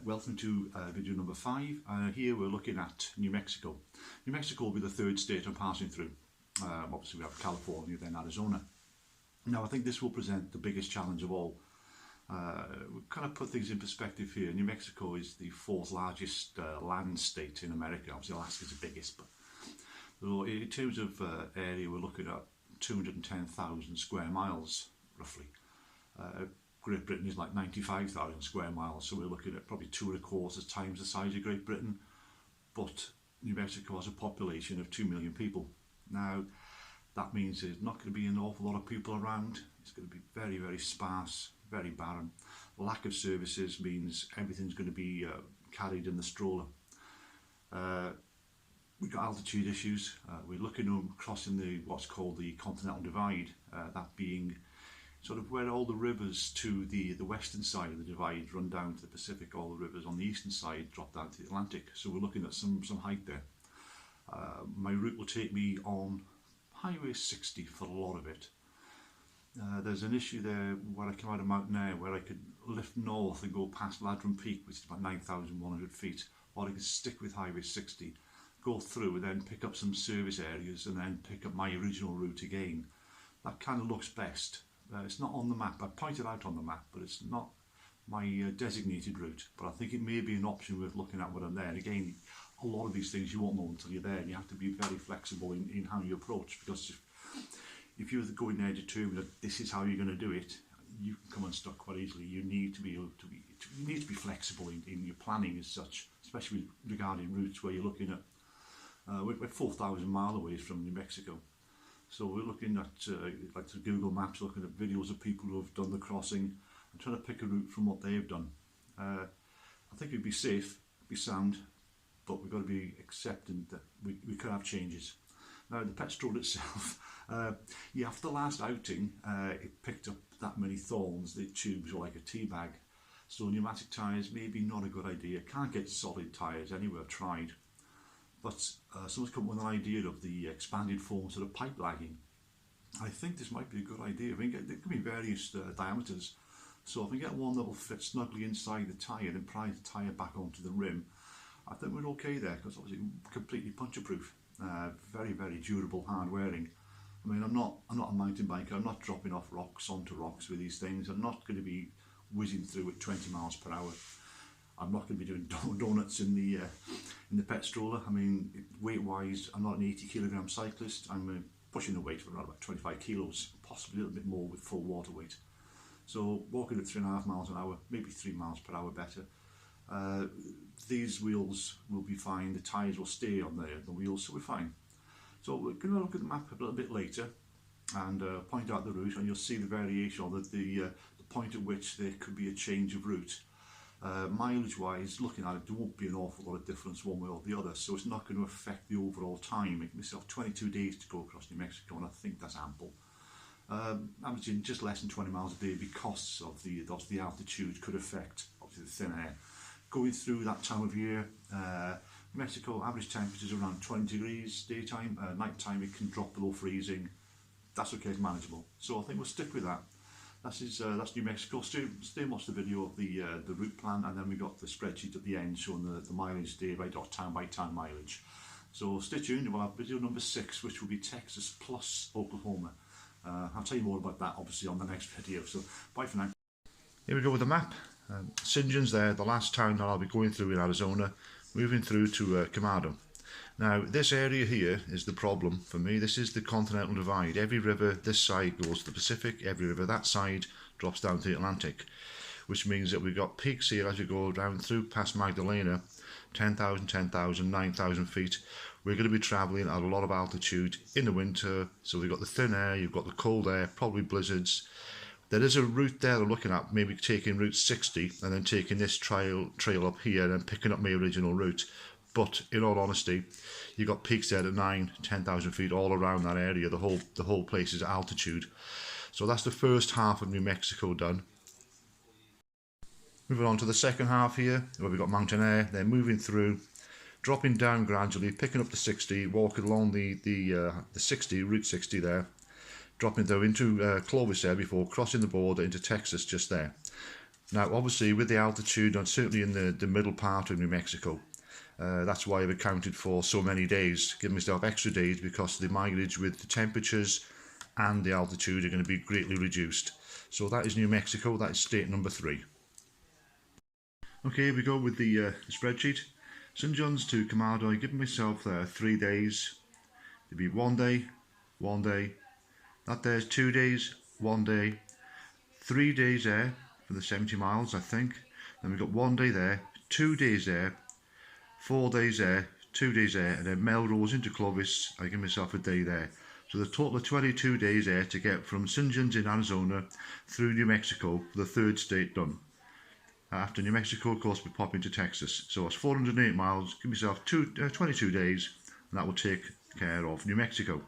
Welcome to video number 5. Here we're looking at New Mexico. New Mexico will be the third state I'm passing through. Obviously we have California, then Arizona. Now I think this will present the biggest challenge of all. We kind of put things in perspective here. New Mexico is the fourth largest land state in America. Obviously Alaska is the biggest, but so in terms of area we're looking at 210,000 square miles roughly. Great Britain is like 95,000 square miles, so we're looking at probably 2.25 times the size of Great Britain, but New Mexico has a population of 2 million people. Now that means there's not going to be an awful lot of people around. It's going to be very, very sparse, very barren. Lack of services means everything's going to be carried in the stroller. We've got altitude issues. We're looking at crossing what's called the Continental Divide, that being sort of where all the rivers to the western side of the divide run down to the Pacific. All the rivers on the eastern side drop down to the Atlantic, so we're looking at some height there. My route will take me on Highway 60 for a lot of it. There's an issue there where I come out of Mountain Air where I could lift north and go past Ladron Peak, which is about 9,100 feet, or I could stick with Highway 60, go through and then pick up some service areas and then pick up my original route again. That kind of looks best. It's not on the map. I pointed out on the map, but it's not my designated route. But I think it may be an option worth looking at when I'm there. And again, a lot of these things you won't know until you're there, and you have to be very flexible in how you approach, because if you're going there determined that this is how you're going to do it, you can come unstuck quite easily. You need to be able to be, you need to be flexible in your planning as such, especially regarding routes where you're looking at. We're 4,000 miles away from New Mexico. So we're looking at, like the Google Maps, looking at videos of people who have done the crossing and trying to pick a route from what they've done. I think it'd be safe, be sound, but we've got to be accepting that we could have changes. Now the Pet Stroller itself, yeah, after the last outing, it picked up that many thorns. The tubes were like a tea bag. So pneumatic tyres, maybe not a good idea. Can't get solid tyres anywhere, I've tried. But someone's come up with an idea of the expanded foam sort of pipe lagging. I think this might be a good idea. I mean, there could be various diameters. So if we get one that will fit snugly inside the tyre and pry the tyre back onto the rim, I think we're okay there, because obviously completely puncture proof. Very, very durable, hard wearing. I mean, I'm not a mountain biker. I'm not dropping off rocks onto rocks with these things. I'm not going to be whizzing through at 20 miles per hour. I'm not going to be doing donuts in the Pet Stroller. I mean, weight-wise, I'm not an 80 kilogram cyclist. I'm pushing the weight for around about 25 kilos, possibly a little bit more with full water weight. So walking at 3.5 miles an hour, maybe 3 miles per hour better. These wheels will be fine. The tyres will stay on the wheels, so we're fine. So we're going to look at the map a little bit later and point out the route, and you'll see the variation, or the point at which there could be a change of route. Mileage wise, looking at it, there won't be an awful lot of difference one way or the other, so it's not going to affect the overall time. It myself 22 days to go across New Mexico, and I think that's ample. Averaging just less than 20 miles a day because of the altitude could affect obviously the thin air. Going through that time of year, New Mexico average temperatures around 20 degrees daytime, night time it can drop below freezing. That's okay, it's manageable. So I think we'll stick with that. That's New Mexico. Stay and watch the video of the route plan, and then we got the spreadsheet at the end showing the mileage day by or town by town mileage. So stay tuned. We'll have video number 6, which will be Texas plus Oklahoma. I'll tell you more about that obviously on the next video. So bye for now. Here we go with the map. St. John's there, the last town that I'll be going through in Arizona, moving through to Camado. Now this area here is the problem for me. This is the Continental Divide. Every river this side goes to the Pacific, every river that side drops down to the Atlantic, which means that we've got peaks here as we go down through past Magdalena, 10,000, 10,000, 9,000 feet. We're going to be travelling at a lot of altitude in the winter, so we've got the thin air, you've got the cold air, probably blizzards. There is a route there they're looking at, maybe taking Route 60 and then taking this trail up here and picking up my original route. But in all honesty, you've got peaks there at 9,000, 10,000 feet all around that area. The whole place is altitude. So that's the first half of New Mexico done. Moving on to the second half here, where we've got mountain air. They're moving through, dropping down gradually, picking up the 60, walking along the 60, Route 60 there, dropping down into Clovis there before crossing the border into Texas just there. Now, obviously, with the altitude, and certainly in the middle part of New Mexico, that's why I've accounted for so many days, giving myself extra days because the mileage with the temperatures and the altitude are going to be greatly reduced. So that is New Mexico, that is state number 3. Okay, here we go with the spreadsheet. St. John's to Camado, I've given myself 3 days. It'd be 1 day, 1 day. That there's 2 days, 1 day. 3 days there for the 70 miles, I think. Then we've got 1 day there, 2 days there, 4 days there, 2 days there, and then Melrose into Clovis, I give myself a day there. So the total of 22 days there to get from St. John's in Arizona through New Mexico, the 3rd state done. After New Mexico, of course, we pop into Texas. So it's 408 miles, give myself 22 days, and that will take care of New Mexico.